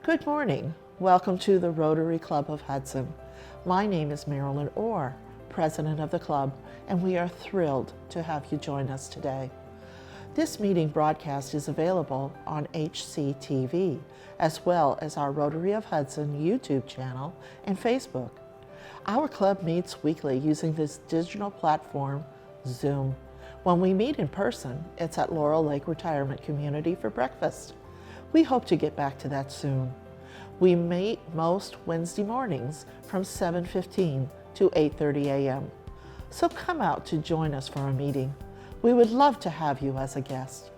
Good morning. Welcome to the Rotary Club of Hudson. My name is Marilyn Orr, President of the club, and we are thrilled to have you join us today. This meeting broadcast is available on HCTV, as well as our Rotary of Hudson YouTube channel and Facebook. Our club meets weekly using this digital platform, Zoom. When we meet in person, it's at Laurel Lake Retirement Community for breakfast. We hope to get back to that soon. We meet most Wednesday mornings from 7:15 to 8:30 a.m. So come out to join us for a meeting. We would love to have you as a guest.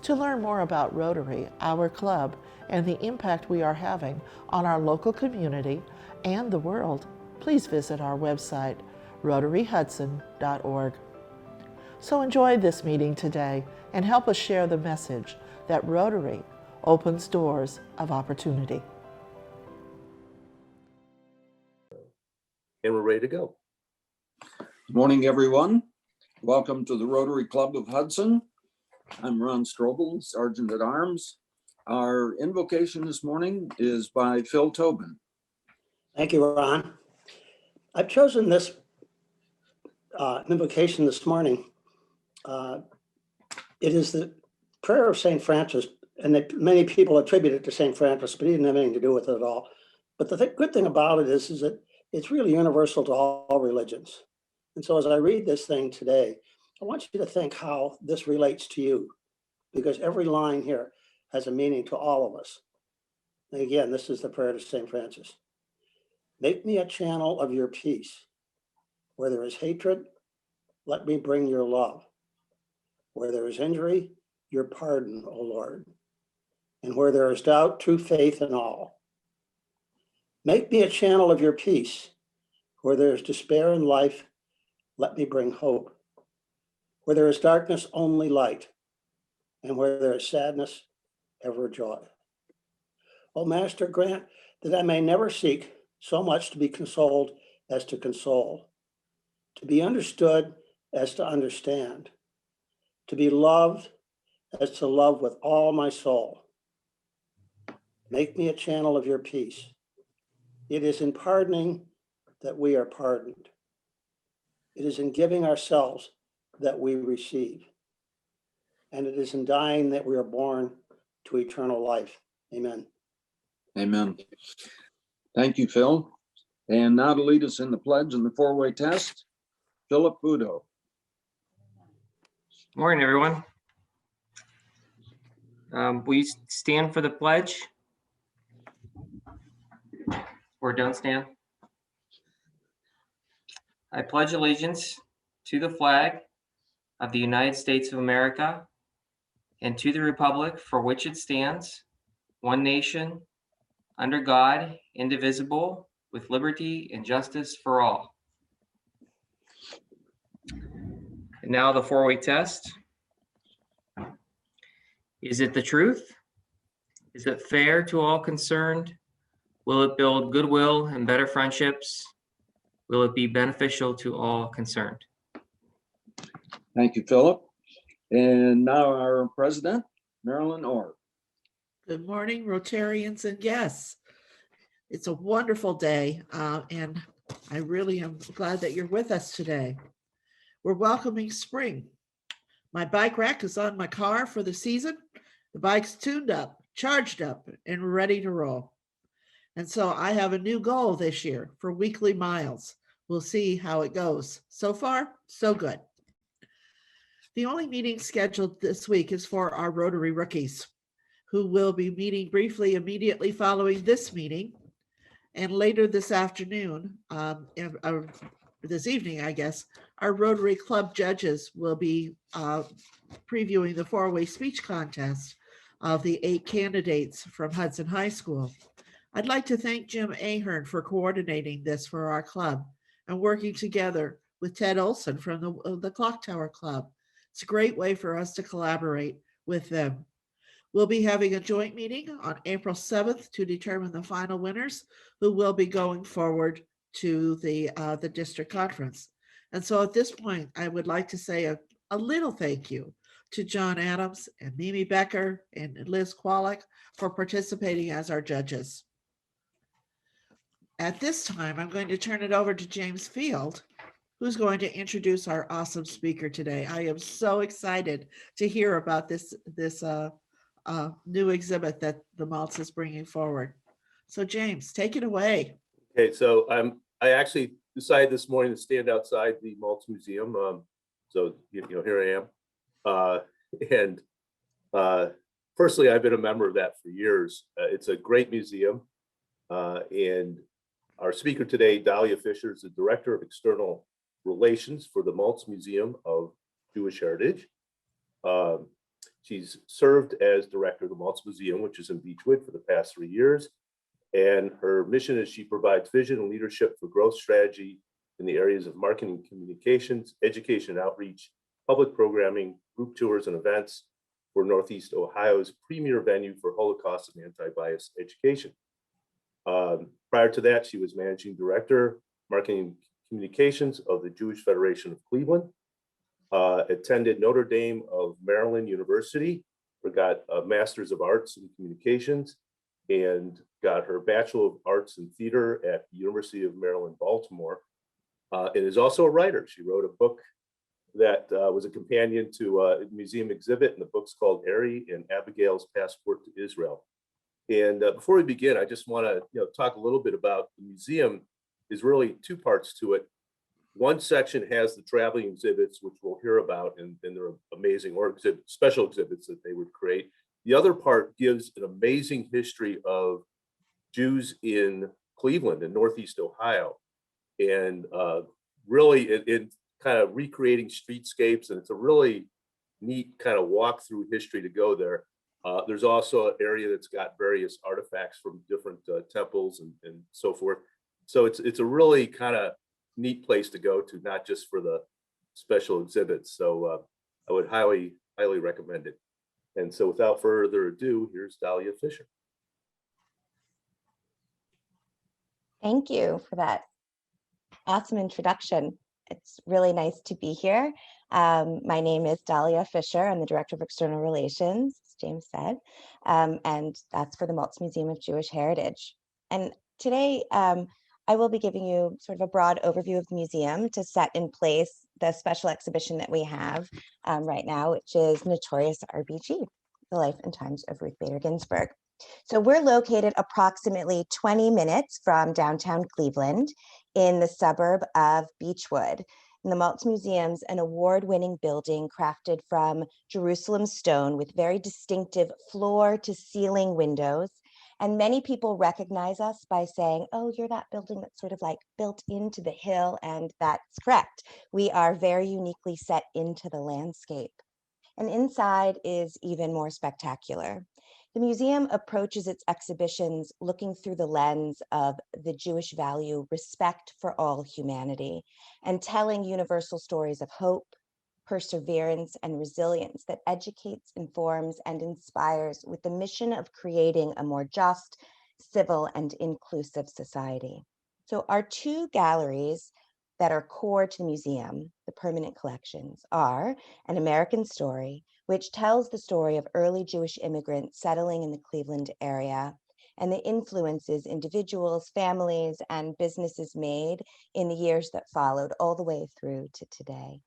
To learn more about Rotary, our club, and the impact we are having on our local community and the world, please visit our website, rotaryhudson.org. So enjoy this meeting today and help us share the message that Rotary opens doors of opportunity. And we're ready to go. Good morning, everyone. Welcome to the Rotary Club of Hudson. I'm Ron Strobel, Sergeant at Arms. Our invocation this morning is by Phil Tobin. Thank you, Ron. I've chosen this invocation this morning. It is the prayer of St. Francis, and many people attribute it to St. Francis, but he didn't have anything to do with it at all. But the good thing about it is that it's really universal to all religions. And so as I read this thing today, I want you to think how this relates to you, because every line here has a meaning to all of us. And again, this is the prayer to St. Francis. Make me a channel of your peace. Where there is hatred, let me bring your love. Where there is injury, your pardon, O Lord. And where there is doubt, true faith in all. Make me a channel of your peace. Where there is despair in life, let me bring hope. Where there is darkness, only light. And where there is sadness, ever joy. O Master, grant that I may never seek so much to be consoled as to console, to be understood as to understand, to be loved as to love with all my soul. Make me a channel of your peace. It is in pardoning that we are pardoned. It is in giving ourselves that we receive. And it is in dying that we are born to eternal life. Amen. Amen. Thank you, Phil. And now to lead us in the pledge and the four-way test, Philip Budo. Morning, everyone. Will you stand for the pledge? Or don't stand. I pledge allegiance to the flag of the United States of America and to the republic for which it stands, one nation, under God, indivisible, with liberty and justice for all. And now the four-way test. Is it the truth? Is it fair to all concerned? Will it build goodwill and better friendships? Will it be beneficial to all concerned? Thank you, Philip. And now our president, Marilyn Orr. Good morning, Rotarians and guests. It's a wonderful day, and I really am glad that you're with us today. We're welcoming spring. My bike rack is on my car for the season. The bike's tuned up, charged up, and ready to roll. And so I have a new goal this year for weekly miles. We'll see how it goes. So far, so good. The only meeting scheduled this week is for our Rotary rookies, who will be meeting briefly immediately following this meeting. And later this afternoon, this evening, I guess, our Rotary Club judges will be previewing the four-way speech contest of the 8 candidates from Hudson High School. I'd like to thank Jim Ahern for coordinating this for our club and working together with Ted Olson from the Clock Tower Club. It's a great way for us to collaborate with them. We'll be having a joint meeting on April 7th to determine the final winners who will be going forward to the district conference. And so at this point, I would like to say a little thank you to John Adams and Mimi Becker and Liz Kwolek for participating as our judges. At this time, I'm going to turn it over to James Field, who's going to introduce our awesome speaker today. I am so excited to hear about this new exhibit that the Maltz is bringing forward. So James, take it away. Okay, so I actually decided this morning to stand outside the Malts Museum. So here I am. Personally, I've been a member of that for years. It's a great museum, and our speaker today, Dahlia Fisher, is the Director of External Relations for the Malts Museum of Jewish Heritage. She's served as director of the Malts Museum, which is in Beechwood, for the past 3 years. And her mission is she provides vision and leadership for growth strategy in the areas of marketing and communications, education and outreach, public programming, group tours and events for Northeast Ohio's premier venue for Holocaust and anti-bias education. Prior to that, she was managing director, marketing and communications of the Jewish Federation of Cleveland, attended Notre Dame of Maryland University, got a Master's of Arts in Communications, and got her Bachelor of Arts in Theater at the University of Maryland, Baltimore, and is also a writer. She wrote a book that was a companion to a museum exhibit, and the book's called Ari and Abigail's Passport to Israel. And before we begin, I just want to talk a little bit about the museum. Is really two parts to it. One section has the traveling exhibits, which we'll hear about, and they're amazing, or special exhibits that they would create. The other part gives an amazing history of Jews in Cleveland and Northeast Ohio, and really in kind of recreating streetscapes, and it's a really neat kind of walk through history to go there. There's also an area that's got various artifacts from different temples and so forth. So it's a really kind of neat place to go to, not just for the special exhibits. So I would highly recommend it. And so without further ado, here's Dahlia Fisher. Thank you for that awesome introduction. It's really nice to be here. My name is Dahlia Fisher. I'm the Director of External Relations, as James said, and that's for the Malts Museum of Jewish Heritage. And today, I will be giving you sort of a broad overview of the museum to set in place the special exhibition that we have right now, which is Notorious RBG, The Life and Times of Ruth Bader Ginsburg. So we're located approximately 20 minutes from downtown Cleveland in the suburb of Beechwood. And the Malts Museum's an award-winning building crafted from Jerusalem stone with very distinctive floor-to-ceiling windows. And many people recognize us by saying, oh, you're that building that's sort of like built into the hill, and that's correct. We are very uniquely set into the landscape. And inside is even more spectacular. The museum approaches its exhibitions looking through the lens of the Jewish value, respect for all humanity, and telling universal stories of hope, perseverance, and resilience that educates, informs, and inspires with the mission of creating a more just, civil, and inclusive society. So our two galleries that are core to the museum, the permanent collections, are An American Story, which tells the story of early Jewish immigrants settling in the Cleveland area and the influences individuals, families, and businesses made in the years that followed all the way through to today.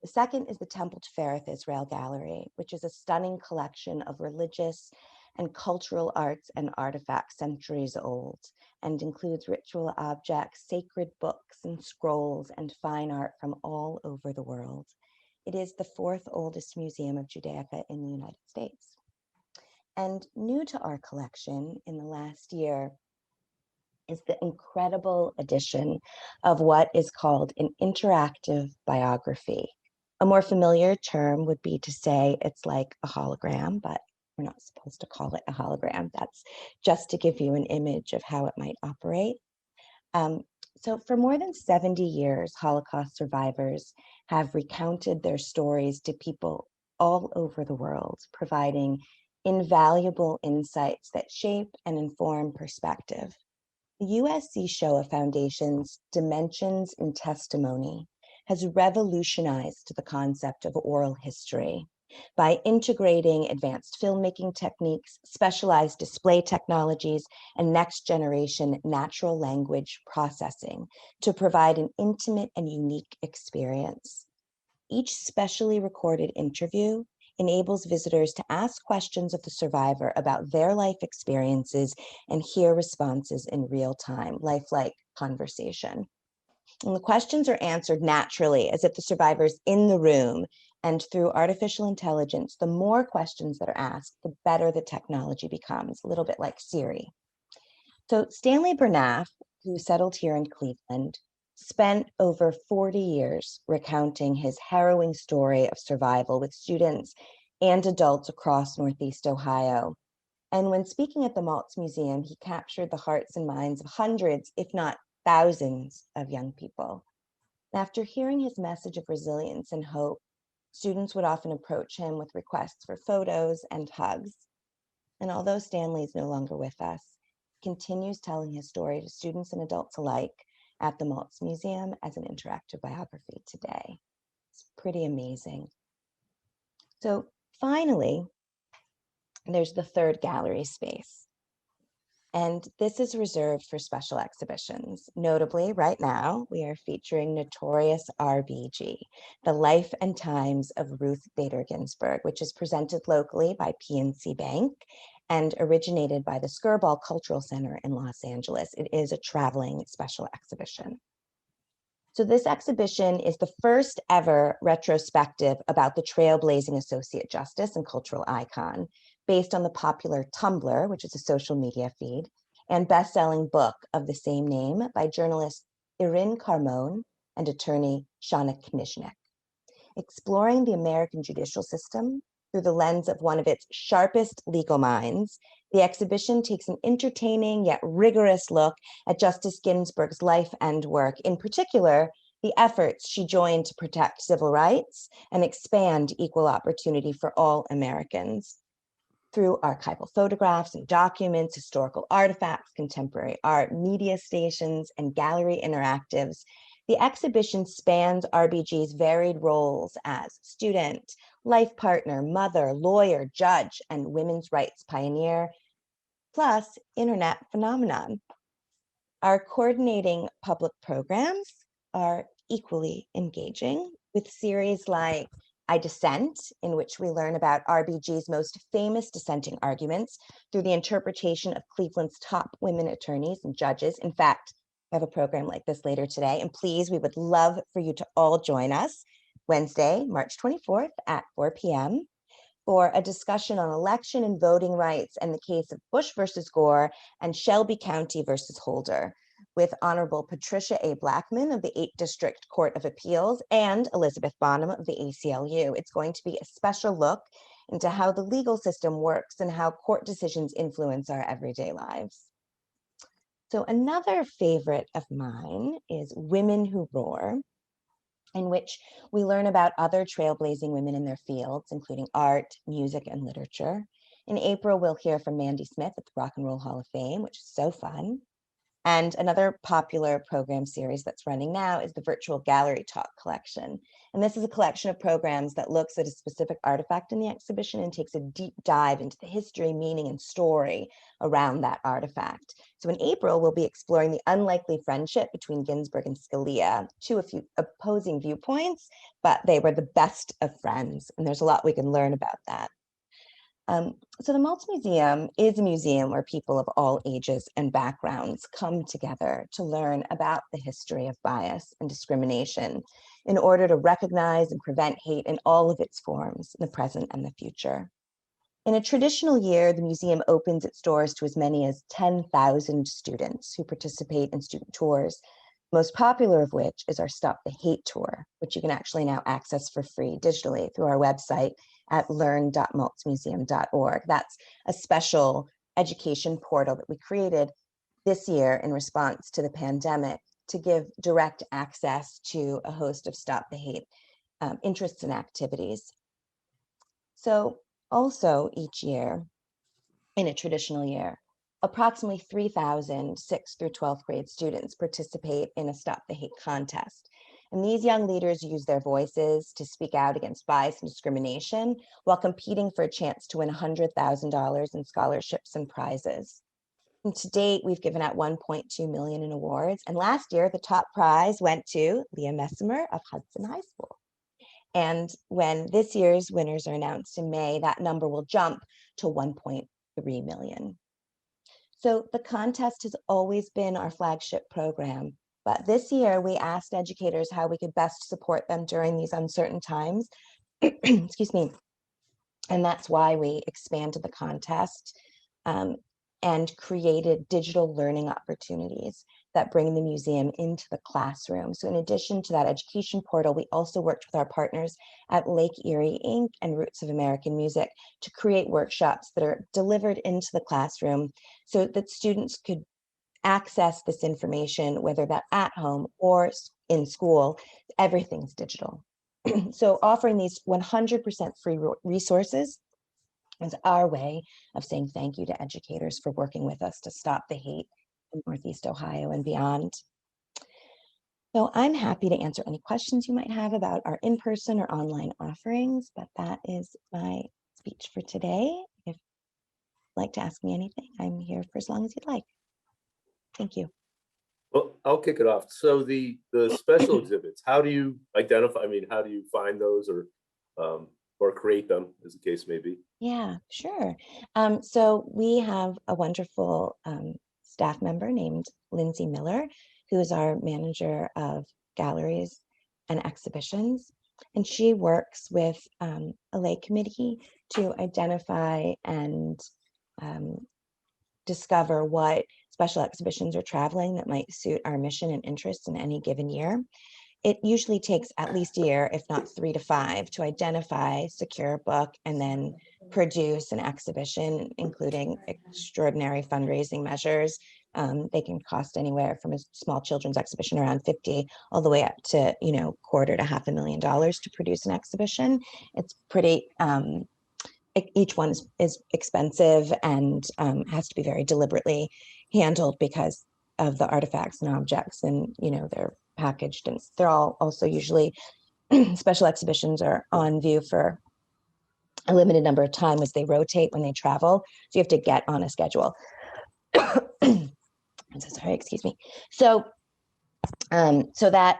The second is the Temple Tifereth Israel Gallery, which is a stunning collection of religious and cultural arts and artifacts centuries old, and includes ritual objects, sacred books and scrolls, and fine art from all over the world. It is the fourth oldest museum of Judaica in the United States. And new to our collection in the last year is the incredible addition of what is called an interactive biography. A more familiar term would be to say it's like a hologram, but we're not supposed to call it a hologram. That's just to give you an image of how it might operate. So for more than 70 years, Holocaust survivors have recounted their stories to people all over the world, providing invaluable insights that shape and inform perspective. The USC Shoah Foundation's Dimensions in Testimony has revolutionized the concept of oral history by integrating advanced filmmaking techniques, specialized display technologies, and next-generation natural language processing to provide an intimate and unique experience. Each specially recorded interview enables visitors to ask questions of the survivor about their life experiences and hear responses in real time, lifelike conversation. And the questions are answered naturally, as if the survivor's in the room. And through artificial intelligence, the more questions that are asked, the better the technology becomes, a little bit like Siri. So Stanley Bernath, who settled here in Cleveland, spent over 40 years recounting his harrowing story of survival with students and adults across Northeast Ohio. And when speaking at the Malts Museum, he captured the hearts and minds of hundreds, if not thousands, of young people. After hearing his message of resilience and hope, students would often approach him with requests for photos and hugs. And although Stanley is no longer with us, he continues telling his story to students and adults alike at the Malts Museum as an interactive biography today. It's pretty amazing. So finally, there's the third gallery space. And this is reserved for special exhibitions. Notably, right now, we are featuring Notorious RBG, The Life and Times of Ruth Bader Ginsburg, which is presented locally by PNC Bank and originated by the Skirball Cultural Center in Los Angeles. It is a traveling special exhibition. So this exhibition is the first ever retrospective about the trailblazing associate justice and cultural icon, based on the popular Tumblr, which is a social media feed, and best-selling book of the same name by journalist Irin Carmon and attorney Shana Knizhnik. Exploring the American judicial system through the lens of one of its sharpest legal minds, the exhibition takes an entertaining yet rigorous look at Justice Ginsburg's life and work, in particular, the efforts she joined to protect civil rights and expand equal opportunity for all Americans. Through archival photographs and documents, historical artifacts, contemporary art, media stations, and gallery interactives, the exhibition spans RBG's varied roles as student, life partner, mother, lawyer, judge, and women's rights pioneer, plus internet phenomenon. Our coordinating public programs are equally engaging, with series like I Dissent, in which we learn about RBG's most famous dissenting arguments through the interpretation of Cleveland's top women attorneys and judges. In fact, we have a program like this later today, and please, we would love for you to all join us Wednesday, March 24th at 4 p.m. for a discussion on election and voting rights and the case of Bush versus Gore and Shelby County versus Holder, with Honorable Patricia A. Blackman of the 8th District Court of Appeals and Elizabeth Bonham of the ACLU. It's going to be a special look into how the legal system works and how court decisions influence our everyday lives. So another favorite of mine is Women Who Roar, in which we learn about other trailblazing women in their fields, including art, music, and literature. In April, we'll hear from Mandy Smith at the Rock and Roll Hall of Fame, which is so fun. And another popular program series that's running now is the Virtual Gallery Talk collection. And this is a collection of programs that looks at a specific artifact in the exhibition and takes a deep dive into the history, meaning, and story around that artifact. So in April, we'll be exploring the unlikely friendship between Ginsburg and Scalia, two a few opposing viewpoints, but they were the best of friends. And there's a lot we can learn about that. So the Malts Museum is a museum where people of all ages and backgrounds come together to learn about the history of bias and discrimination in order to recognize and prevent hate in all of its forms in the present and the future. In a traditional year, the museum opens its doors to as many as 10,000 students who participate in student tours, most popular of which is our Stop the Hate Tour, which you can actually now access for free digitally through our website at learn.maltsmuseum.org. That's a special education portal that we created this year in response to the pandemic to give direct access to a host of Stop the Hate interests and activities. So also each year, in a traditional year, approximately 3,000 6th through 12th grade students participate in a Stop the Hate contest. And these young leaders use their voices to speak out against bias and discrimination while competing for a chance to win $100,000 in scholarships and prizes. And to date, we've given out 1.2 million in awards. And last year, the top prize went to Leah Messimer of Hudson High School. And when this year's winners are announced in May, that number will jump to 1.3 million. So the contest has always been our flagship program. But this year, we asked educators how we could best support them during these uncertain times. Excuse me. And that's why we expanded the contest and created digital learning opportunities that bring the museum into the classroom. So in addition to that education portal, we also worked with our partners at Lake Erie Inc. and Roots of American Music to create workshops that are delivered into the classroom so that students could access this information, whether that's at home or in school. Everything's digital. So offering these 100% free resources is our way of saying thank you to educators for working with us to stop the hate in Northeast Ohio and beyond. So I'm happy to answer any questions you might have about our in-person or online offerings, but that is my speech for today. If you'd like to ask me anything, I'm here for as long as you'd like. Thank you. Well, I'll kick it off. So the special exhibits, how do you identify, I mean, how do you find those or create them, as the case may be? Yeah, sure. So we have a wonderful staff member named Lindsay Miller, who is our manager of galleries and exhibitions. And she works with a lay committee to identify and discover what special exhibitions are traveling that might suit our mission and interests in any given year. It usually takes at least a year, if not 3 to 5, to identify, secure a book, and then produce an exhibition, including extraordinary fundraising measures. They can cost anywhere from a small children's exhibition around 50, all the way up to, $250,000 to $500,000 to produce an exhibition. It's pretty, each one is expensive and has to be very deliberately handled because of the artifacts and objects, and they're packaged, and they're all also usually special exhibitions are on view for a limited number of time as they rotate when they travel. So you have to get on a schedule. I'm so sorry, excuse me. So that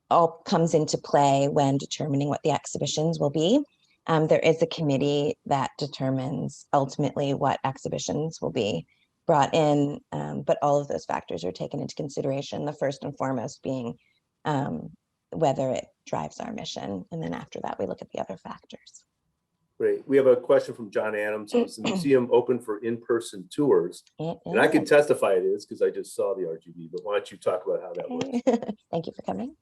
all comes into play when determining what the exhibitions will be. There is a committee that determines ultimately what exhibitions will be brought in, but all of those factors are taken into consideration, the first and foremost being whether it drives our mission. And then after that, we look at the other factors. Great. We have a question from John Adams. Is the museum open for in-person tours? And I can testify it is because I just saw the RGB, but why don't you talk about how that works? Thank you for coming.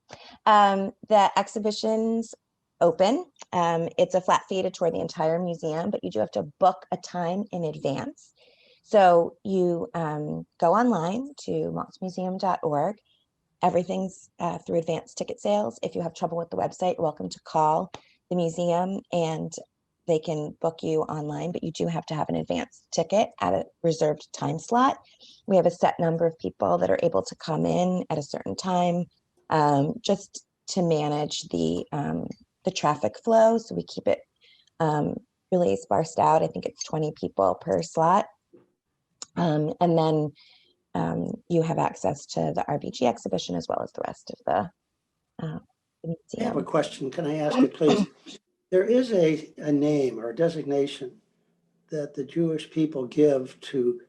The exhibition's open. It's a flat fee to tour the entire museum, but you do have to book a time in advance. So you go online to maltsmuseum.org. Everything's through advanced ticket sales. If you have trouble with the website, you're welcome to call the museum and they can book you online, but you do have to have an advanced ticket at a reserved time slot. We have a set number of people that are able to come in at a certain time, just to manage the traffic flow. So we keep it really sparsed out. I think it's 20 people per slot. And then you have access to the RBG exhibition as well as the rest of the museum. I have a question. Can I ask you, please? There is a name or a designation that the Jewish people give to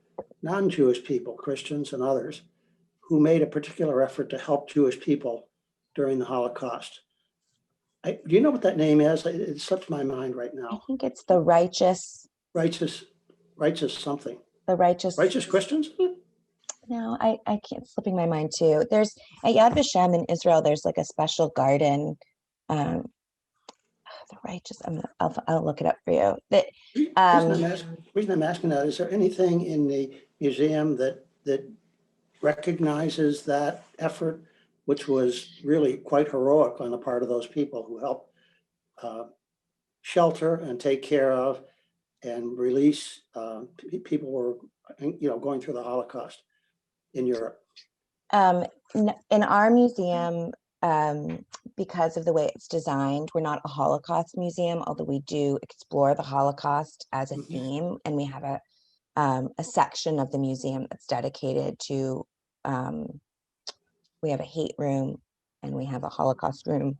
non-Jewish people, Christians and others, who made a particular effort to help Jewish people during the Holocaust. Do you know what that name is? It slipped my mind right I now. think it's the righteous Something. The righteous Christians? No, I can't, slipping my mind too. There's at Yad Vashem in Israel, there's like a special garden. The righteous, I'll look it up for you. That Reason I'm asking that, is there anything in the museum that recognizes that effort, which was really quite heroic on the part of those people who helped shelter and take care of and release people who were going through the Holocaust in Europe? In our museum, because of the way it's designed, we're not a Holocaust museum, although we do explore the Holocaust as a theme, and we have a section of the museum that's dedicated to, we have a hate room and we have a Holocaust room,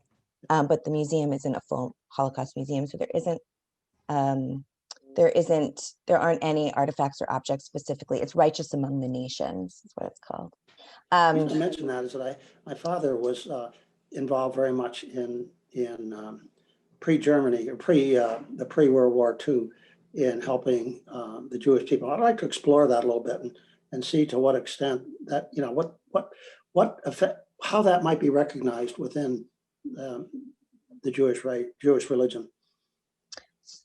but the museum isn't a full Holocaust museum, so there aren't any artifacts or objects specifically. It's Righteous Among the Nations is what it's called. The reason I mention that is that my father was involved very much in pre-Germany or the pre-World War II in helping the Jewish people. I'd like to explore that a little bit and see to what extent that, what effect, how that might be recognized within the Jewish religion.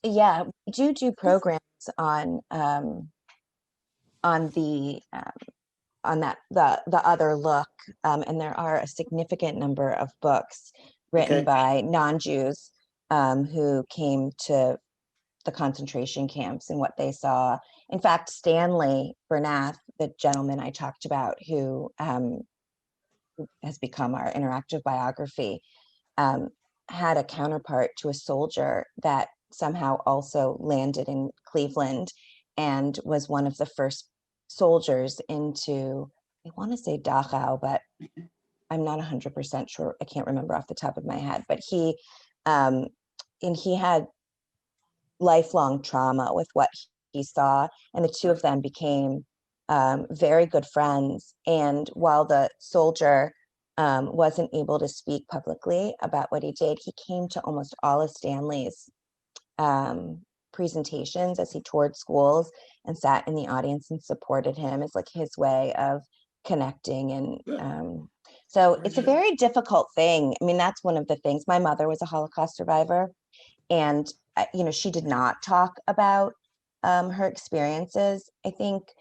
Yeah, we do programs on the other look, and there are a significant number of books written by non-Jews who came to the concentration camps and what they saw. In fact, Stanley Bernath, the gentleman I talked about, who has become our interactive biography, had a counterpart to a soldier that somehow also landed in Cleveland and was one of the first soldiers into, I want to say Dachau, but I'm not 100% sure. I can't remember off the top of my head, but he had lifelong trauma with what he saw, and the two of them became very good friends. And while the soldier wasn't able to speak publicly about what he did, he came to almost all of Stanley's presentations as he toured schools and sat in the audience and supported him. It's like his way of connecting. And so it's a very difficult thing. I mean, that's one of the things. My mother was a Holocaust survivor, and she did not talk about her experiences. I think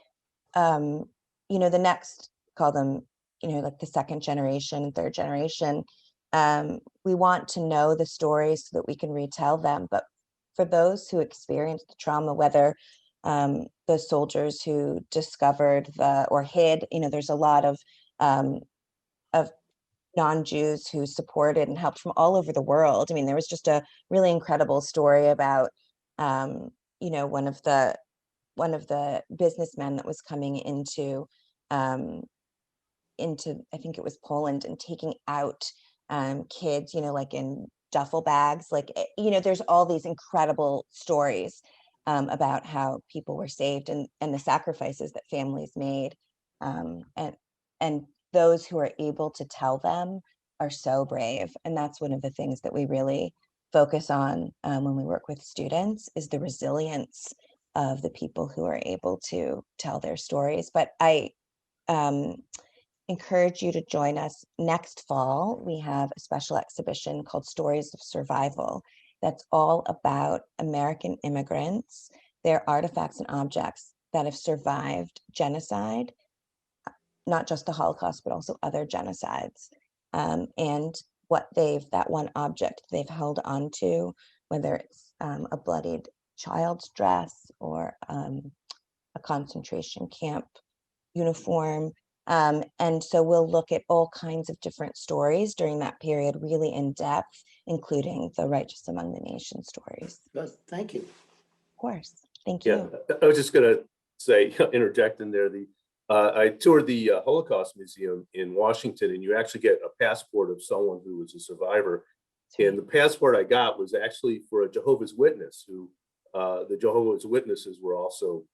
the next, call them like the second generation and third generation, we want to know the stories so that we can retell them. But for those who experienced the trauma, whether the soldiers who discovered or hid, there's a lot of non-Jews who supported and helped from all over the world. I mean, there was just a really incredible story about one of the businessmen that was coming into I think it was Poland, and taking out kids, like in duffel bags, there's all these incredible stories about how people were saved and the sacrifices that families made, and those who are able to tell them are so brave. And that's one of the things that we really focus on when we work with students, is the resilience of the people who are able to tell their stories. But I encourage you to join us next fall. We have a special exhibition called Stories of Survival that's all about American immigrants, their artifacts and objects that have survived genocide, not just the Holocaust, but also other genocides, and what that one object they've held onto, whether it's a bloodied child's dress or a concentration camp uniform. And so we'll look at all kinds of different stories during that period, really in depth, including the Righteous Among the Nations stories. Good, thank you. Of course, thank you. Yeah, I was just going to say, interject in there, I toured the Holocaust Museum in Washington, and you actually get a passport of someone who was a survivor. And the passport I got was actually for a Jehovah's Witness, who the Jehovah's Witnesses were also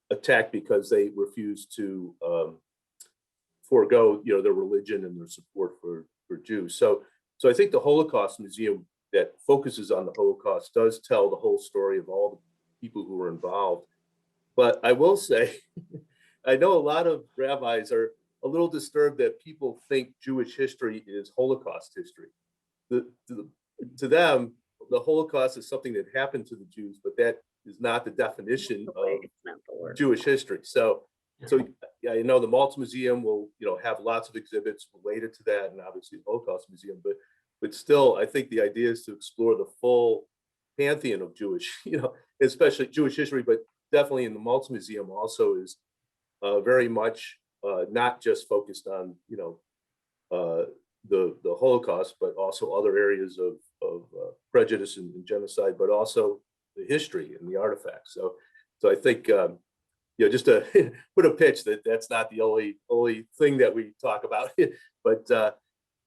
attacked because they refused to forego, their religion and their support for Jews. So I think the Holocaust Museum that focuses on the Holocaust does tell the whole story of all the people who were involved. But I will say, I know a lot of rabbis are a little disturbed that people think Jewish history is Holocaust history. To them, the Holocaust is something that happened to the Jews, but that is not the definition of Jewish history. So yeah, the Malts Museum will, have lots of exhibits related to that, and obviously the Holocaust Museum. But still, I think the idea is to explore the full pantheon of Jewish, especially Jewish history, but definitely in the Malts Museum also is very much not just focused on, the Holocaust, but also other areas of prejudice and genocide, but also the history and the artifacts. So I think, just to put a pitch that that's not the only thing that we talk about, but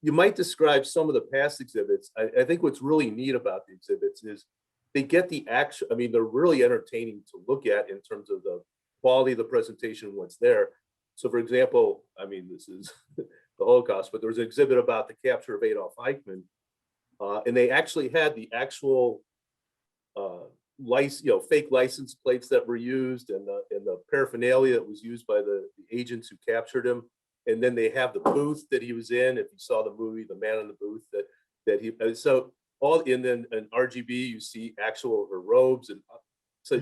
you might describe some of the past exhibits. I think what's really neat about the exhibits is they get the action. I mean, they're really entertaining to look at in terms of the quality of the presentation, what's there. So for example, I mean, this is the Holocaust, but there was an exhibit about the capture of Adolf Eichmann, and they actually had the actual fake license plates that were used, and the paraphernalia that was used by the agents who captured him. And then they have the booth that he was in. If you saw the movie, The Man in the Booth, that he, so all in then an RGB, you see actual her robes, and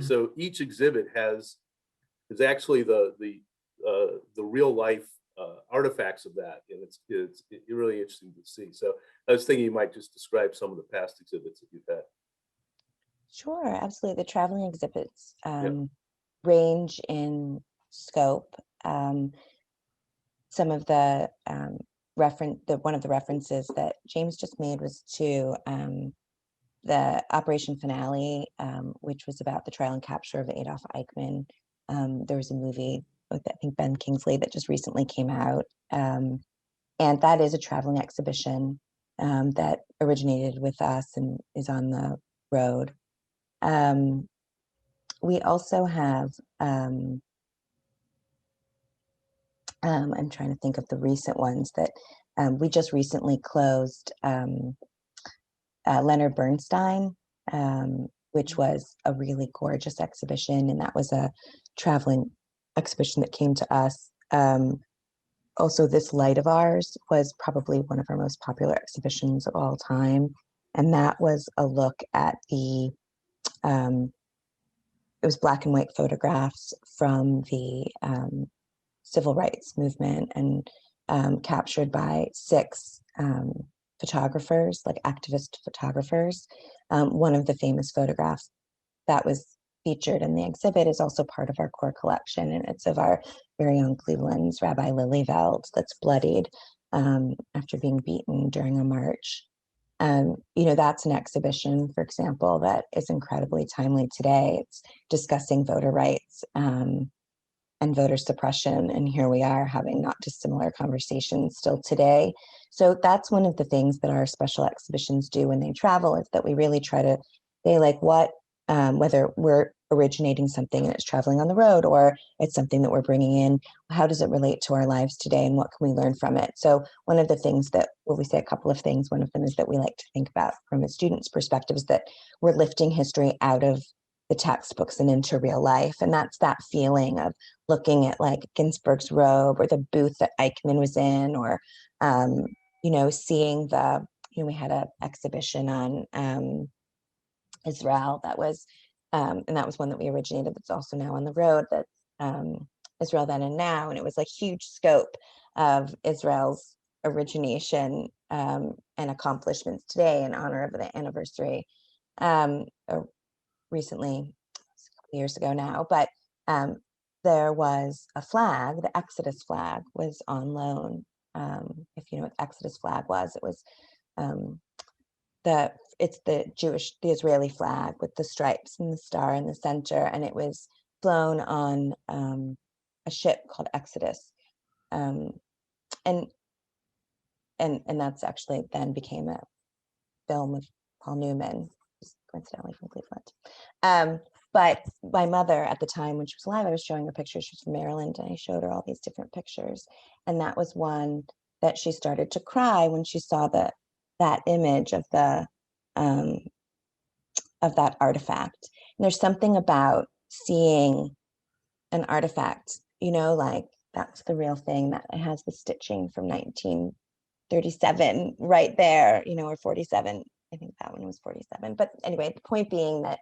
so each exhibit is actually the real life artifacts of that, and it's really interesting to see. So I was thinking you might just describe some of the past exhibits that you've had. Sure, absolutely. The traveling exhibits range in scope. Some of the one of the references that James just made was to the Operation Finale, which was about the trial and capture of Adolf Eichmann. There was a movie with, I think, Ben Kingsley that just recently came out. And that is a traveling exhibition that originated with us and is on the road. We also have, I'm trying to think of the recent ones that we just recently closed. Leonard Bernstein, which was a really gorgeous exhibition, and that was a traveling exhibition that came to us. Also, This Light of Ours was probably one of our most popular exhibitions of all time, and that was a look at the it was black and white photographs from the civil rights movement, and captured by 6 photographers, like activist photographers. One of the famous photographs that was featured in the exhibit is also part of our core collection, and it's of our very own Cleveland's Rabbi Lilieveld that's bloodied after being beaten during a march. That's an exhibition, for example, that is incredibly timely today. It's discussing voter rights and voter suppression, and here we are having not dissimilar conversations still today. So that's one of the things that our special exhibitions do when they travel, is that we really try to say, like, what whether we're originating something and it's traveling on the road, or it's something that we're bringing in, how does it relate to our lives today, and what can we learn from it? So one of the things that, well, we say a couple of things. One of them is that we like to think about from a student's perspective is that we're lifting history out of the textbooks and into real life. And that's that feeling of looking at, like, Ginsburg's robe, or the booth that Eichmann was in, or, seeing we had an exhibition on Israel that was, and that was one that we originated, that's also now on the road, that's Israel Then and Now. And it was like huge scope of Israel's origination and accomplishments today in honor of the anniversary recently, a couple years ago now. But there was a flag, the Exodus flag was on loan. If you know what the Exodus flag was, it was it's the Israeli flag with the stripes and the star in the center, and it was flown on a ship called Exodus, and that's actually then became a film with Paul Newman, coincidentally from Cleveland. But my mother at the time, when she was alive, I was showing her pictures. She was from Maryland, and I showed her all these different pictures, and that was one that she started to cry when she saw that image of that artifact. And there's something about seeing an artifact, like that's the real thing, that it has the stitching from 1937 right there, or 47. I think that one was 47. But anyway, the point being that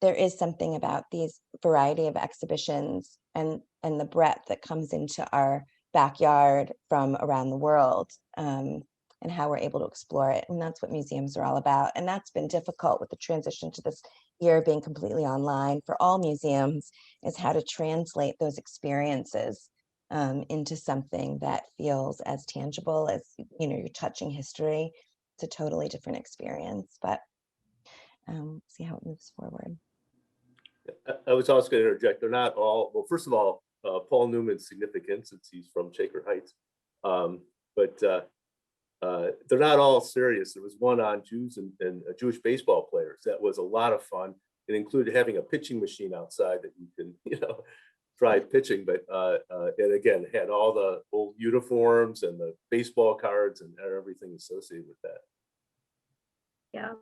there is something about these variety of exhibitions and the breadth that comes into our backyard from around the world, and how we're able to explore it. And that's what museums are all about. And that's been difficult with the transition to this year being completely online for all museums, is how to translate those experiences into something that feels as tangible as, you're touching history. It's a totally different experience, but see how it moves forward. I was also going to interject. They're not all, well, first of all, Paul Newman's significant since he's from Shaker Heights. But they're not all serious. There was one on Jews and Jewish baseball players. That was a lot of fun. It included having a pitching machine outside that you can, try pitching. But and again, had all the old uniforms and the baseball cards and everything associated with that. Yeah,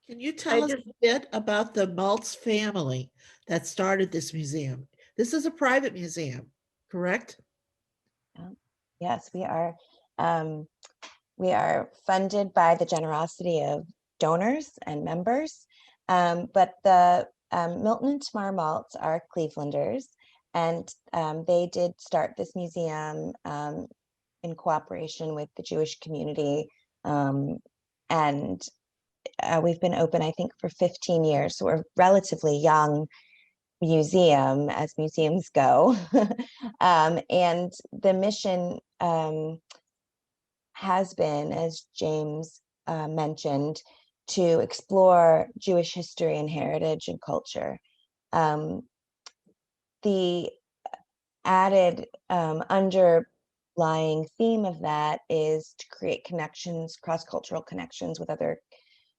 Can you tell us a bit about the Maltz family that started this museum? This is a private museum, correct? Yes, we are. We are funded by the generosity of donors and members, but the Milton and Tamar Maltz are Clevelanders, and they did start this museum in cooperation with the Jewish community, and we've been open, I think, for 15 years, so we're a relatively young museum as museums go. And the mission has been, as James mentioned, to explore Jewish history and heritage and culture. The added underlying theme of that is to create connections, cross-cultural connections with other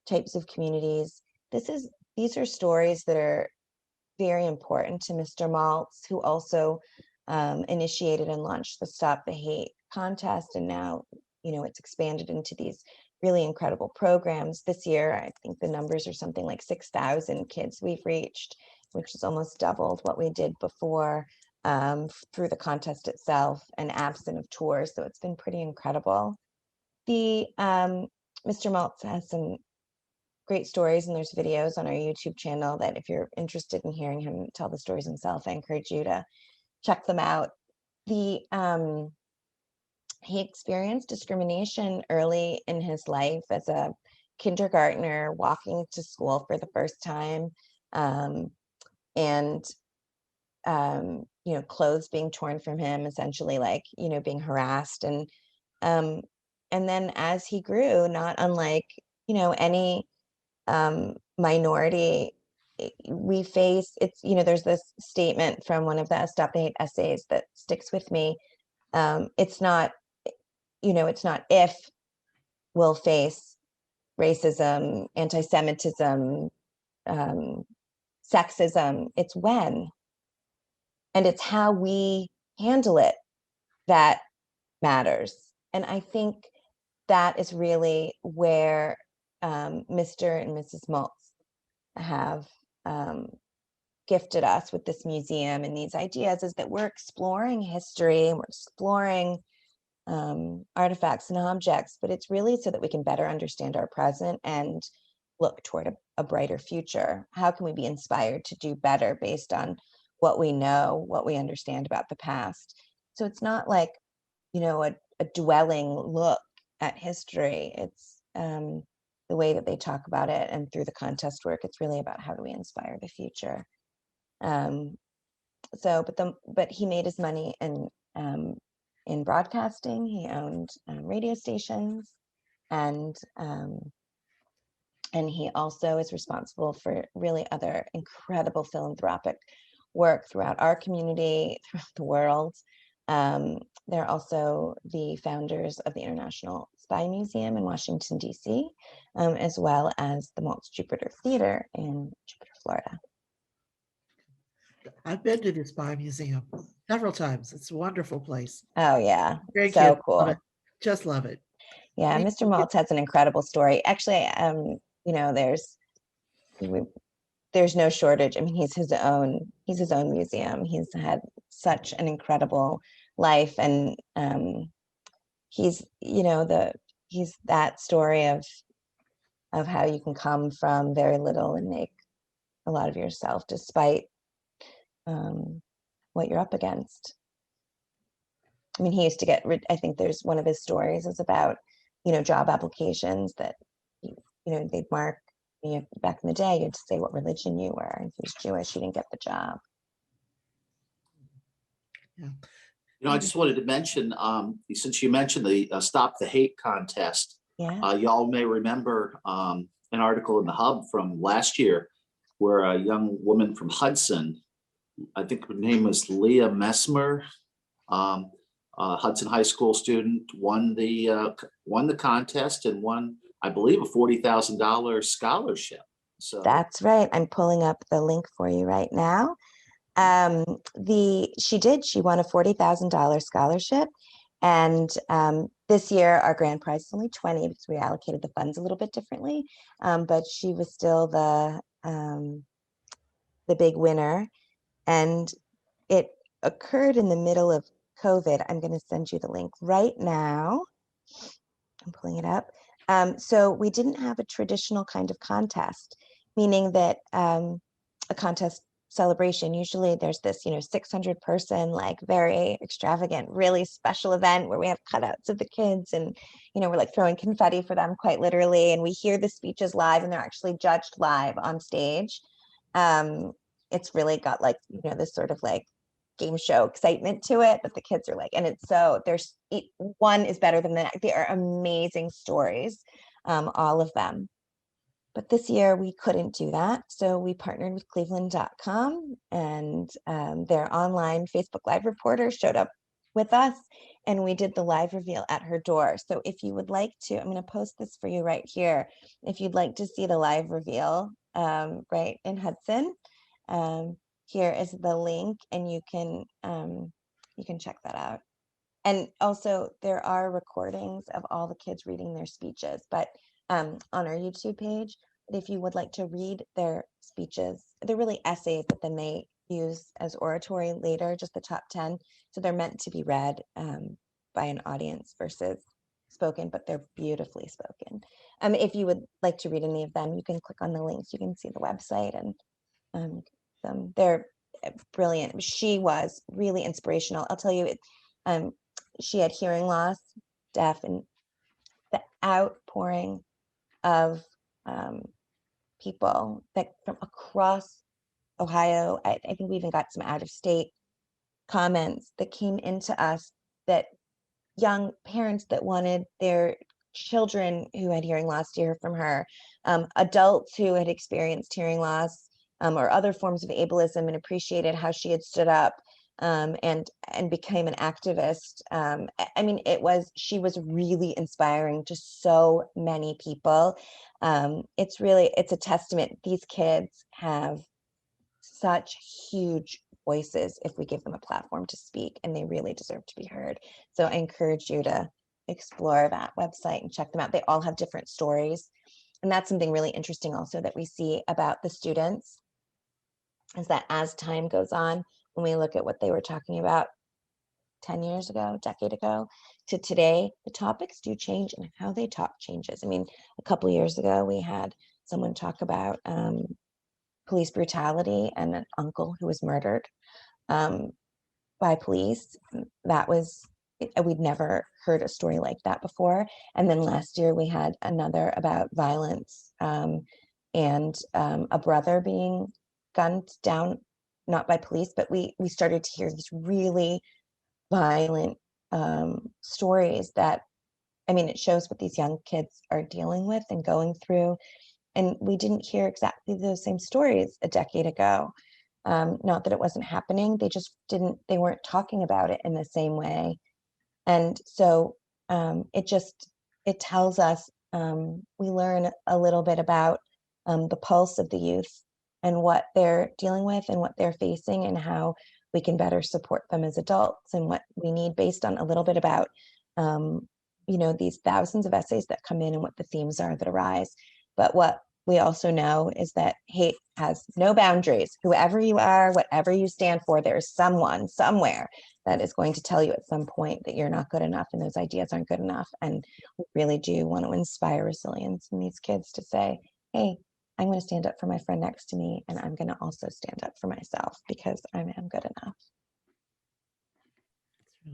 types of communities. These are stories that are very important to Mr. Maltz, who also initiated and launched the Stop the Hate contest, and now it's expanded into these really incredible programs. This year, I think the numbers are something like 6,000 kids we've reached, which is almost doubled what we did before through the contest itself and absent of tours. So it's been pretty incredible. The Mr. Maltz has some great stories, and there's videos on our YouTube channel that if you're interested in hearing him tell the stories himself, I encourage you to check them out. He experienced discrimination early in his life as a kindergartner walking to school for the first time, and clothes being torn from him, essentially being harassed, and then as he grew, not unlike any minority, we face there's this statement from one of the Stop the Hate essays that sticks with me. It's not if we'll face racism, anti-Semitism, sexism, it's when, and it's how we handle it that matters. And I think that is really where Mr. and Mrs. Maltz have gifted us with this museum and these ideas, is that we're exploring history and we're exploring artifacts and objects, but it's really so that we can better understand our present and look toward a brighter future. How can we be inspired to do better based on what we know, what we understand about the past? So it's not like, a dwelling look at history. It's the way that they talk about it, and through the contest work, it's really about how do we inspire the future. But he made his money in broadcasting. He owned radio stations, and he also is responsible for really other incredible philanthropic work throughout our community, throughout the world. They're also the founders of the International Spy Museum in Washington, D.C., as well as the Maltz Jupiter Theater in Jupiter, Florida. I've been to the Spy Museum several times. It's a wonderful place. Oh, yeah. Grandkids So love cool. it. Just love it. Yeah, Mr. Maltz has an incredible story. Actually, there's no shortage. I mean, he's his own museum. He's had such an incredible life, and he's that story of how you can come from very little and make a lot of yourself despite what you're up against. I mean, he used to get I think there's one of his stories is about job applications that they'd mark, back in the day, you had to say what religion you were. If he was Jewish, he didn't get the job. Yeah. I just wanted to mention, since you mentioned the Stop the Hate contest, Yeah, y'all may remember an article in the Hub from last year where a young woman from Hudson, I think her name was Leah Messmer, Hudson High School student, won the contest and won, I believe, a $40,000 scholarship. So that's right. I'm pulling up the link for you right now. She won a $40,000 scholarship. And this year our grand prize is only 20 because we allocated the funds a little bit differently. But she was still the big winner. And it occurred in the middle of COVID. I'm going to send you the link right now. I'm pulling it up. So we didn't have a traditional kind of contest, meaning that a contest celebration, usually there's this, 600 person, like very extravagant, really special event where we have cutouts of the kids and, we're like throwing confetti for them quite literally. And we hear the speeches live and they're actually judged live on stage. It's really got like, this sort of like game show excitement to it, but the kids are like, and it's so one is better than the next. They are amazing stories, all of them. But this year we couldn't do that. So we partnered with cleveland.com and their online Facebook Live reporter showed up with us and we did the live reveal at her door. So if you would like to, I'm going to post this for you right here. If you'd like to see the live reveal right in Hudson, here is the link and you can check that out. And also there are recordings of all the kids reading their speeches, but on our YouTube page. But if you would like to read their speeches, they're really essays that then they use as oratory later, just the top 10. So they're meant to be read by an audience versus spoken, but they're beautifully spoken. If you would like to read any of them, you can click on the links. You can see the website and they're brilliant. She was really inspirational. I'll tell you, she had hearing loss, deaf, and the outpouring of people that from across Ohio, I think we even got some out of state comments that came into us, that young parents that wanted their children who had hearing loss to hear from her, adults who had experienced hearing loss or other forms of ableism and appreciated how she had stood up and became an activist. I mean, she was really inspiring to so many people. It's a testament. These kids have such huge voices if we give them a platform to speak, and they really deserve to be heard. So I encourage you to explore that website and check them out. They all have different stories. And that's something really interesting also that we see about the students, is that as time goes on, when we look at what they were talking about 10 years ago, decade ago, to today, the topics do change and how they talk changes. I mean, a couple of years ago, we had someone talk about police brutality and an uncle who was murdered by police. We'd never heard a story like that before. And then last year we had another about violence and a brother being gunned down, not by police, but we started to hear these really violent stories that, I mean, it shows what these young kids are dealing with and going through. And we didn't hear exactly those same stories a decade ago. Not that it wasn't happening, they weren't talking about it in the same way. And so it tells us, we learn a little bit about the pulse of the youth and what they're dealing with and what they're facing and how we can better support them as adults and what we need based on a little bit about, these thousands of essays that come in and what the themes are that arise. But what we also know is that hate has no boundaries. Whoever you are, whatever you stand for, there's someone somewhere that is going to tell you at some point that you're not good enough and those ideas aren't good enough. And we really do want to inspire resilience in these kids to say, hey, I'm going to stand up for my friend next to me, and I'm going to also stand up for myself because I am good enough.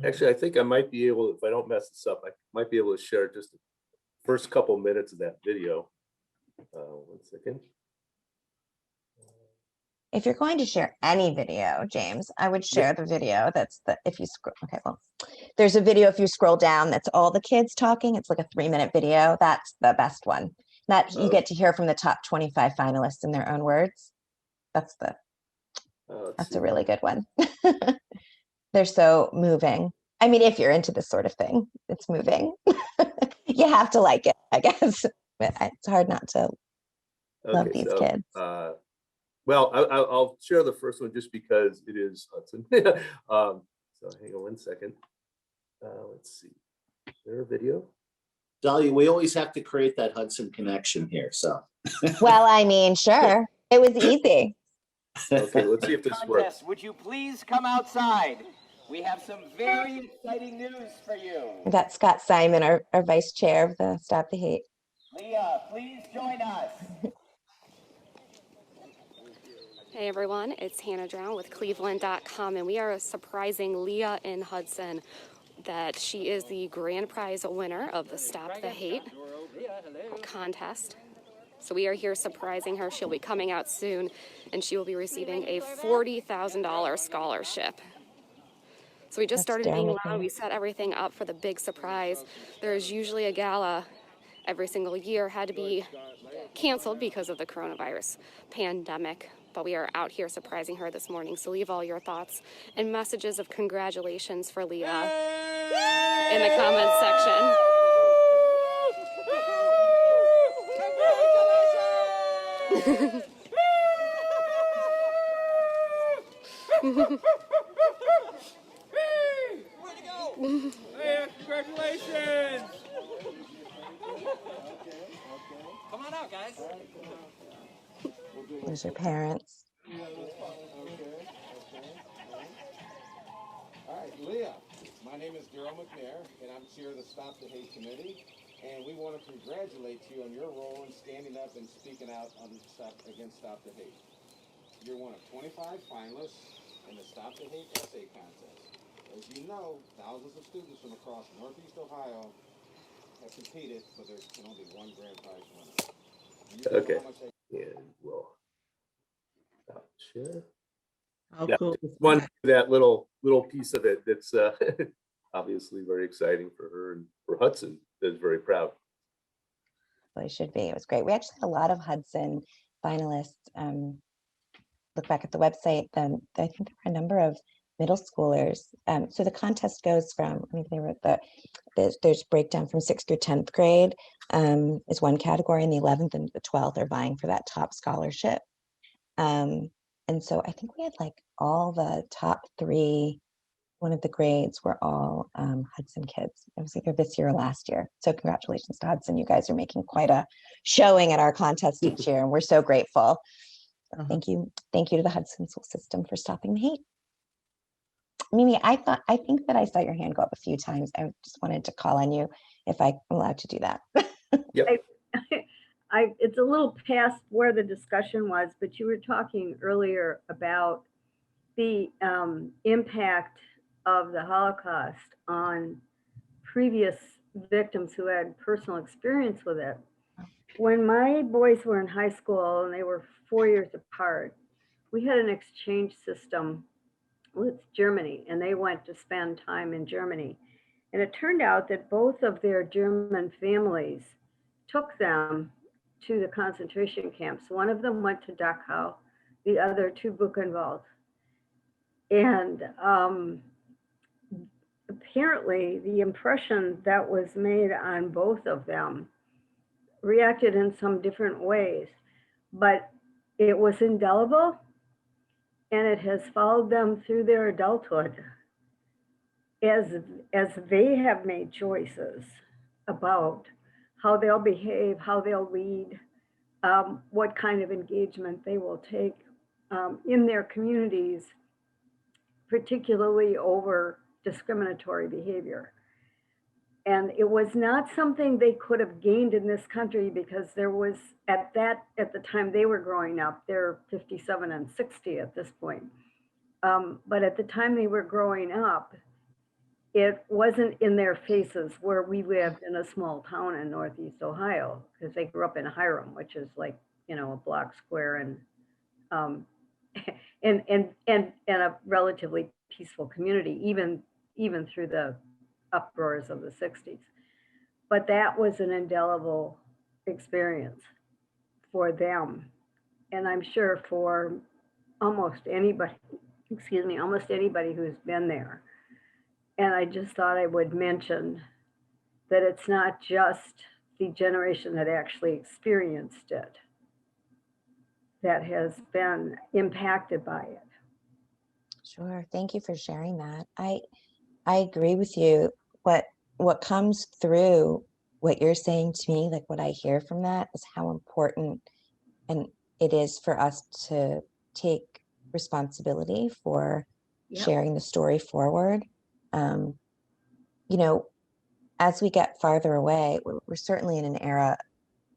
Actually, I think I might be able, if I don't mess this up, I might be able to share just the first couple minutes of that video. 1 second. If you're going to share any video, James, I would share the video. That's the, if you scroll, okay, well, there's a video if you scroll down, that's all the kids talking. It's like a 3-minute video. That's the best one. That you get to hear from the top 25 finalists in their own words. That's a really good one. They're so moving. I mean, if you're into this sort of thing, it's moving. You have to like it, I guess. But it's hard not to love Okay, these so, kids. well, I'll share the first one just because it is Hudson. So hang on one second. Let's see. Is there a video? Dahlia, we always have to create that Hudson connection here, so. Well, I mean, sure. It was easy. Okay, let's see if this works. Contest, would you please come outside? We have some very exciting news for you. We got Scott Simon, our vice chair of the Stop the Hate. Leah, please join us. Hey everyone, it's Hannah Drown with Cleveland.com, and we are surprising Leah in Hudson that she is the grand prize winner of the Stop the Hate contest. So we are here surprising her. She'll be coming out soon, and she will be receiving a $40,000 scholarship. So we just started being loud. We set everything up for the big surprise. There's usually a gala every single year, had to be canceled because of the coronavirus pandemic. But we are out here surprising her this morning. So leave all your thoughts and messages of congratulations for Leah in the comments section. Hey, congratulations! Come on out, guys. There's your parents. All right, Leah, my name is Daryl McNair, and I'm chair of the Stop the Hate Committee, and we want to congratulate you on your role in standing up and speaking out on against Stop the Hate. You're one of 25 finalists in the Stop the Hate essay contest. As you know, thousands of students from across Northeast Ohio have competed, but there can only be one grand prize winner. Okay. And we'll share. How Yeah, cool. one that little piece of it that's obviously very exciting for her and for Hudson. That's very proud. Well, it should be. It was great. We actually had a lot of Hudson finalists. Look back at the website. I think there were a number of middle schoolers. So the contest goes from, I think they were there's breakdown from 6th through 10th grade is one category, and the 11th and the 12th are vying for that top scholarship. And so I think we had like all the top 3, one of the grades were all Hudson kids. It was either this year or last year. So congratulations to Hudson. You guys are making quite a showing at our contest each year, and we're so grateful. Thank you. Thank you to the Hudson school system for stopping the hate. Mimi, I think that I saw your hand go up a few times. I just wanted to call on you if I'm allowed to do that. Yep. It's a little past where the discussion was, but you were talking earlier about the impact of the Holocaust on previous victims who had personal experience with it. When my boys were in high school and they were 4 years apart, we had an exchange system with Germany, and they went to spend time in Germany. And it turned out that both of their German families took them to the concentration camps. One of them went to Dachau, the other to Buchenwald. And apparently the impression that was made on both of them reacted in some different ways, but it was indelible, and it has followed them through their adulthood as they have made choices about how they'll behave, how they'll lead, what kind of engagement they will take in their communities, particularly over discriminatory behavior. And it was not something they could have gained in this country, because there was at the time they were growing up, they're 57 and 60 at this point. But at the time they were growing up, it wasn't in their faces, where we lived in a small town in Northeast Ohio, because they grew up in Hiram, which is like, a block square and and a relatively peaceful community, even through the uproars of the 60s. But that was an indelible experience for them. And I'm sure for almost anybody, almost anybody who's been there. And I just thought I would mention that it's not just the generation that actually experienced it that has been impacted by it. Sure. Thank you for sharing that. I agree with you. What comes through what you're saying to me, like what I hear from that, is how important and it is for us to take responsibility for sharing the story forward. You know, as we get farther away, we're certainly in an era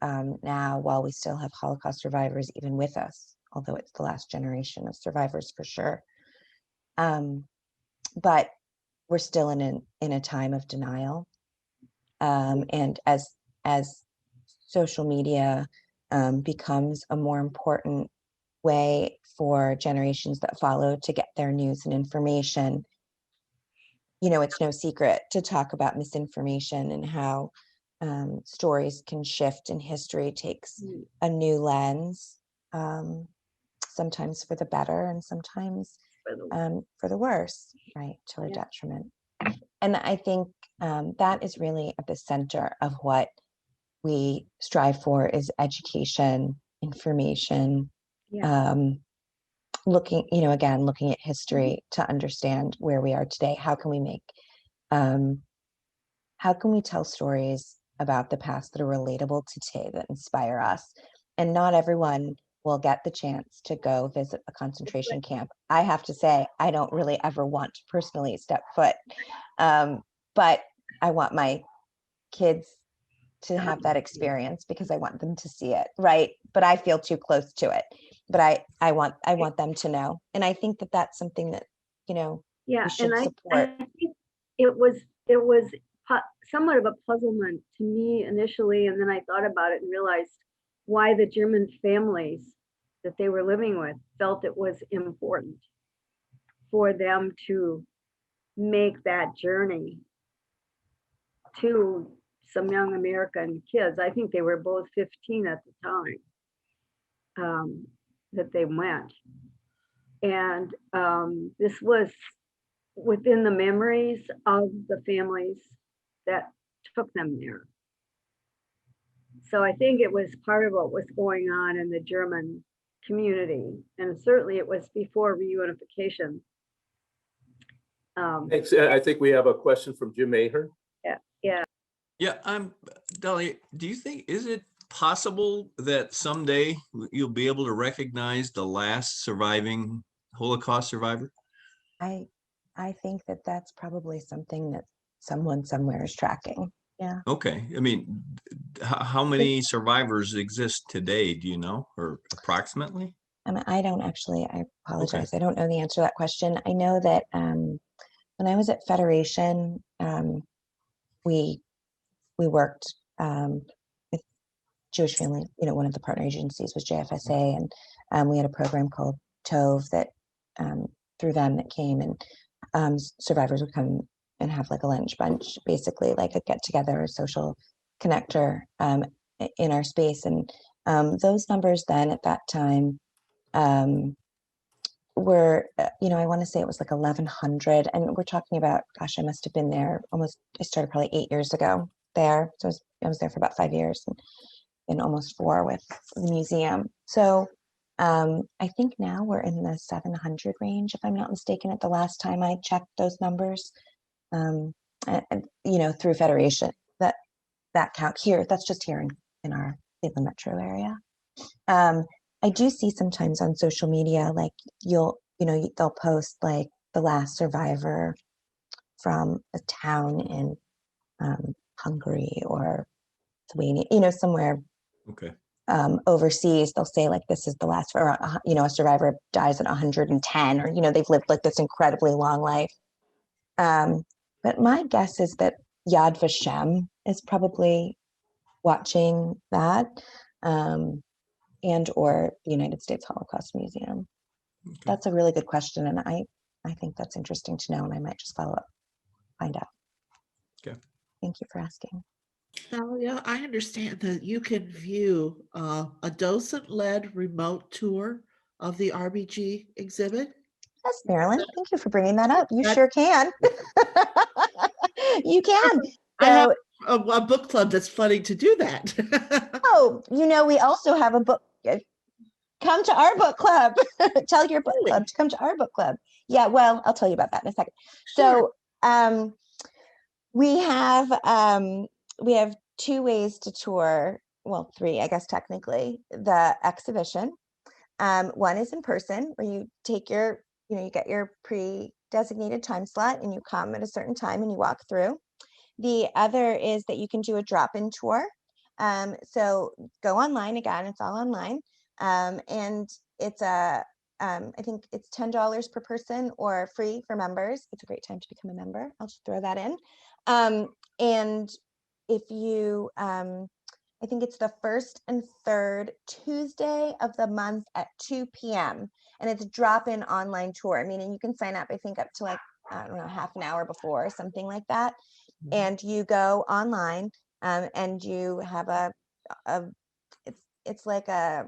now, while we still have Holocaust survivors even with us, although it's the last generation of survivors for sure. But we're still in a time of denial. And as social media becomes a more important way for generations that follow to get their news and information, you know, it's no secret to talk about misinformation and how stories can shift and history takes a new lens, sometimes for the better and sometimes for the worse, right, to our detriment. And I think that is really at the center of what we strive for, is education, information, looking, you know, again, looking at history to understand where we are today. How can we tell stories about the past that are relatable to today, that inspire us? And not everyone will get the chance to go visit a concentration camp. I have to say, I don't really ever want to personally step foot, but I want my kids to have that experience because I want them to see it, right? But I feel too close to it. But I want them to know, and I think that that's something that, you know, we should support. I think it was somewhat of a puzzlement to me initially, and then I thought about it and realized why the German families that they were living with felt it was important for them to make that journey to some young American kids. I think they were both 15 at the time that they went. And this was within the memories of the families that took them there. So I think it was part of what was going on in the German community. And certainly it was before reunification. Thanks. I think we have a question from Jim Maher. Yeah, Dahlia, do you think, is it possible that someday you'll be able to recognize the last surviving Holocaust survivor? I think that that's probably something that someone somewhere is tracking. Yeah. Okay. I mean, how many survivors exist today? Do you know, or approximately? I don't actually, I apologize. Okay. I don't know the answer to that question. I know that when I was at Federation, we worked with Jewish family, you know, one of the partner agencies was JFSA, and we had a program called Tove that through them that came, and survivors would come and have like a lunch bunch, basically like a get together, a social connector in our space. And those numbers then at that time were, you know, I want to say it was like 1,100, and we're talking about, gosh, I must have been there almost, I started probably 8 years ago there. So I was there for about 5 years and almost 4 with the museum. So I think now we're in the 700 range, if I'm not mistaken, at the last time I checked those numbers, and, you know, through Federation, that count here, that's just here in our Cleveland metro area. I do see sometimes on social media, like they'll post like the last survivor from a town in Hungary or Lithuania, you know, somewhere overseas. They'll say like, this is the last, or, you know, a survivor dies at 110, or, you know, they've lived like this incredibly long life. But my guess is that Yad Vashem is probably watching that, and or the United States Holocaust Museum. That's a really good question. And I think that's interesting to know, and I might just follow up, find out. Okay. Thank you for asking. Dahlia, I understand that you can view a docent-led remote tour of the RBG exhibit. Yes, Marilyn, thank you for bringing that up. You That- sure can. You can. I have So, a book club that's planning to do that. oh, we also have a book. Come to our book club. Tell your book Really? club to come to our book club. Yeah, well, I'll tell you about that in a second. Sure. So, we have two ways to tour. Well, three, I guess, technically, the exhibition. One is in person, where you take you get your pre-designated time slot and you come at a certain time and you walk through. The other is that you can do a drop-in tour. So go online, again, it's all online. And it's I think it's $10 per person or free for members. It's a great time to become a member. I'll just throw that in. And if you, I think it's the first and third Tuesday of the month at 2 p.m. And it's a drop-in online tour, meaning you can sign up, I think, up to like, I don't know, half an hour before, something like that. And you go online and you have it's like a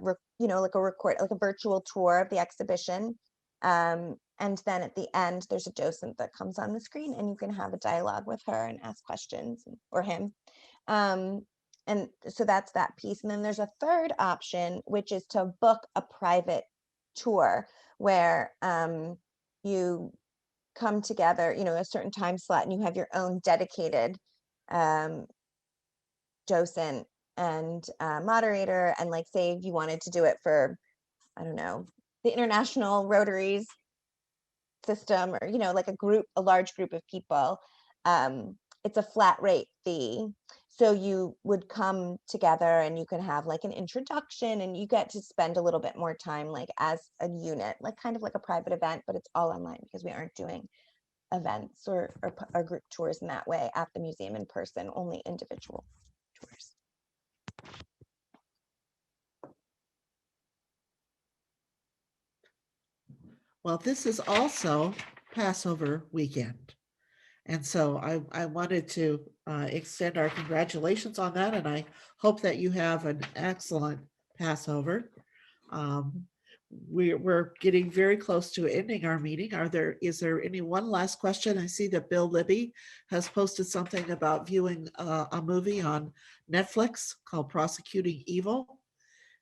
virtual tour of the exhibition. And then at the end, there's a docent that comes on the screen and you can have a dialogue with her and ask questions, or him. And so that's that piece. And then there's a third option, which is to book a private tour where you come together, a certain time slot, and you have your own dedicated docent and moderator. And like, say you wanted to do it for, I don't know, the International Rotaries system, or, like a large group of people, it's a flat rate fee. So you would come together and you can have like an introduction, and you get to spend a little bit more time like as a unit, like kind of like a private event, but it's all online because we aren't doing events or group tours in that way at the museum in person, only individual tours. Well, this is also Passover weekend. And so I wanted to extend our congratulations on that. And I hope that you have an excellent Passover. We're getting very close to ending our meeting. Is there any one last question? I see that Bill Libby has posted something about viewing a movie on Netflix called Prosecuting Evil.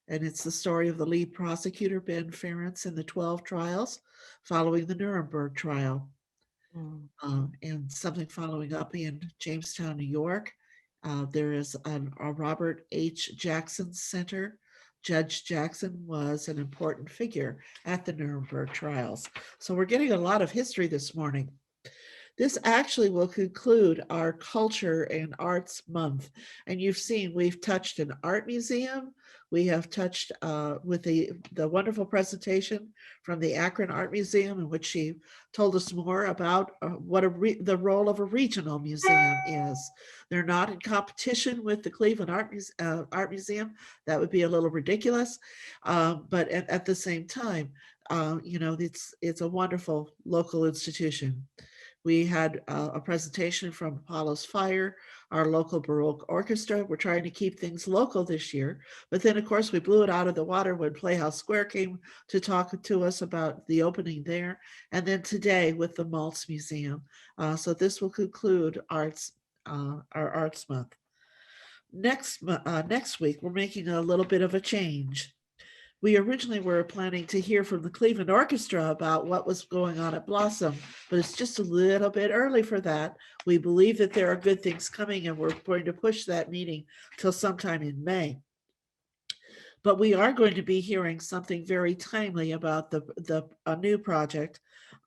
And it's the story of the lead prosecutor, Ben Ferentz, in the 12 trials following the Nuremberg trial. And something following up in Jamestown, New York. There is a Robert H. Jackson Center. Judge Jackson was an important figure at the Nuremberg trials. So we're getting a lot of history this morning. This actually will conclude our Culture and Arts Month. And you've seen we've touched an art museum. We have touched with the wonderful presentation from the Akron Art Museum, in which she told us more about what the role of a regional museum is. They're not in competition with the Cleveland Art Museum. That would be a little ridiculous. But at the same time, it's a wonderful local institution. We had a presentation from Apollo's Fire, our local Baroque orchestra. We're trying to keep things local this year. But then, of course, we blew it out of the water when Playhouse Square came to talk to us about the opening there. And then today with the Malts Museum. So this will conclude our Arts Month. Next week, we're making a little bit of a change. We originally were planning to hear from the Cleveland Orchestra about what was going on at Blossom, but it's just a little bit early for that. We believe that there are good things coming, and we're going to push that meeting till sometime in May. But we are going to be hearing something very timely about a new project,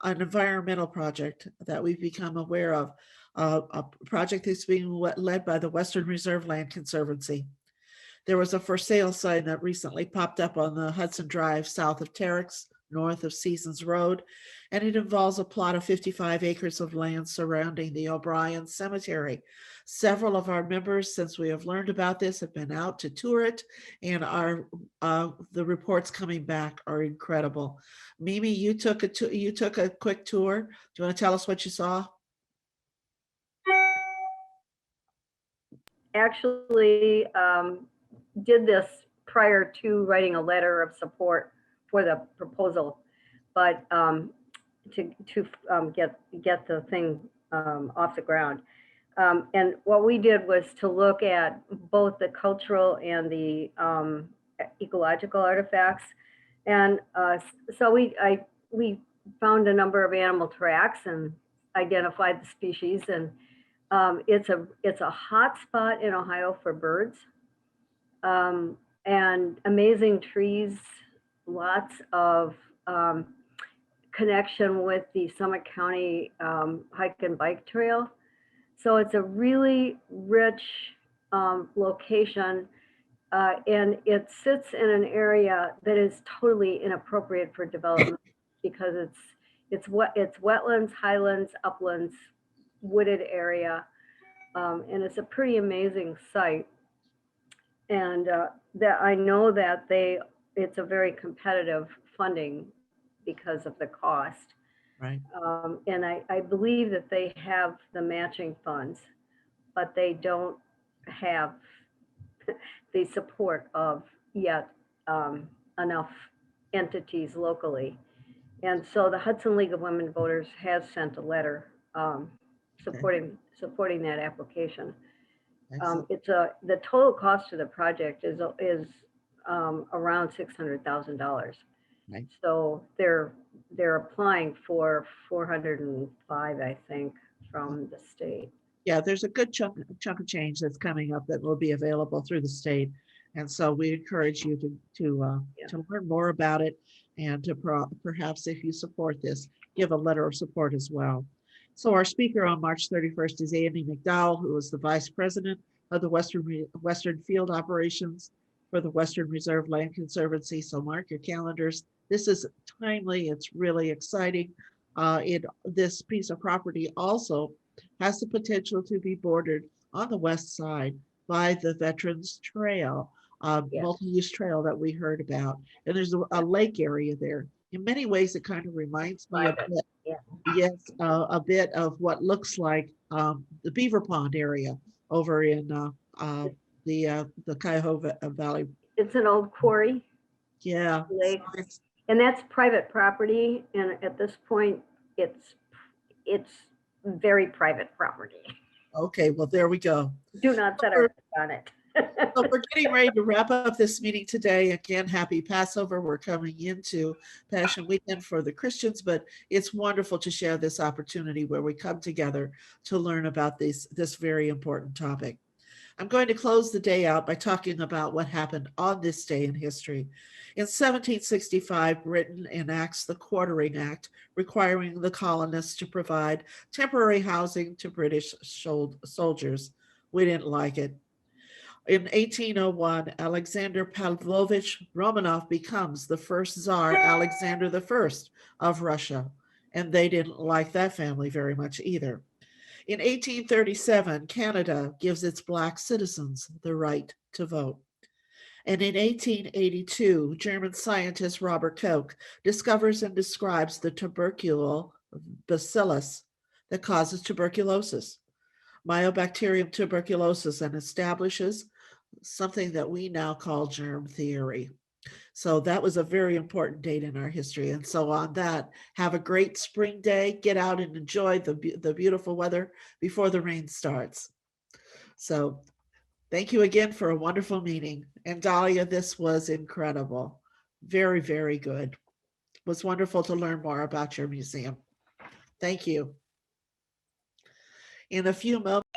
an environmental project that we've become aware of, a project that's being led by the Western Reserve Land Conservancy. There was a for sale sign that recently popped up on the Hudson Drive south of Terex north of Seasons Road, and it involves a plot of 55 acres of land surrounding the O'Brien Cemetery. Several of our members, since we have learned about this, have been out to tour it, and the reports coming back are incredible. Mimi, you took a quick tour. Do you want to tell us what you saw? Actually, did this prior to writing a letter of support for the proposal, but to get the thing off the ground. And what we did was to look at both the cultural and the ecological artifacts. And so we found a number of animal tracks and identified the species. And it's a hot spot in Ohio for birds, and amazing trees, lots of connection with the Summit County hike and bike trail. So it's a really rich location, and it sits in an area that is totally inappropriate for development because it's wetlands, highlands, uplands, wooded area, and it's a pretty amazing site. And that I know that it's a very competitive funding because of the cost. Right. And I believe that they have the matching funds, but they don't have the support of yet enough entities locally. And so the Hudson League of Women Voters has sent a letter supporting that application. The total cost of the project is around $600,000. Right. So they're applying for 405, I think, from the state. Yeah, there's a good chunk of change that's coming up that will be available through the state. And so we encourage you to learn more about it, and to perhaps, if you support this, give a letter of support as well. So our speaker on March 31st is Andy McDowell, who is the Vice President of the Western Field Operations for the Western Reserve Land Conservancy. So mark your calendars. This is timely. It's really exciting. This piece of property also has the potential to be bordered on the west side by the Veterans Trail, multi-use trail that we heard about. And there's a lake area there. In many ways, it kind of reminds me a bit of what looks like the Beaver Pond area over in the Cuyahoga Valley. It's an old quarry. Yeah. Lake. And that's private property. And at this point, it's very private property. Okay, well, there we go. Do not set our foot on it. So we're getting ready to wrap up this meeting today. Again, happy Passover. We're coming into Passion Weekend for the Christians, but it's wonderful to share this opportunity where we come together to learn about this very important topic. I'm going to close the day out by talking about what happened on this day in history. In 1765, Britain enacts the Quartering Act, requiring the colonists to provide temporary housing to British soldiers. We didn't like it. In 1801, Alexander Pavlovich Romanov becomes the first Tsar Alexander I of Russia, and they didn't like that family very much either. In 1837, Canada gives its Black citizens the right to vote. And in 1882, German scientist Robert Koch discovers and describes the tuberculous bacillus that causes tuberculosis, Mycobacterium tuberculosis, and establishes something that we now call germ theory. So that was a very important date in our history. And so on that, have a great spring day. Get out and enjoy the beautiful weather before the rain starts. So thank you again for a wonderful meeting. And Dahlia, this was incredible. Very, very good. It was wonderful to learn more about your museum. Thank you. In a few moments.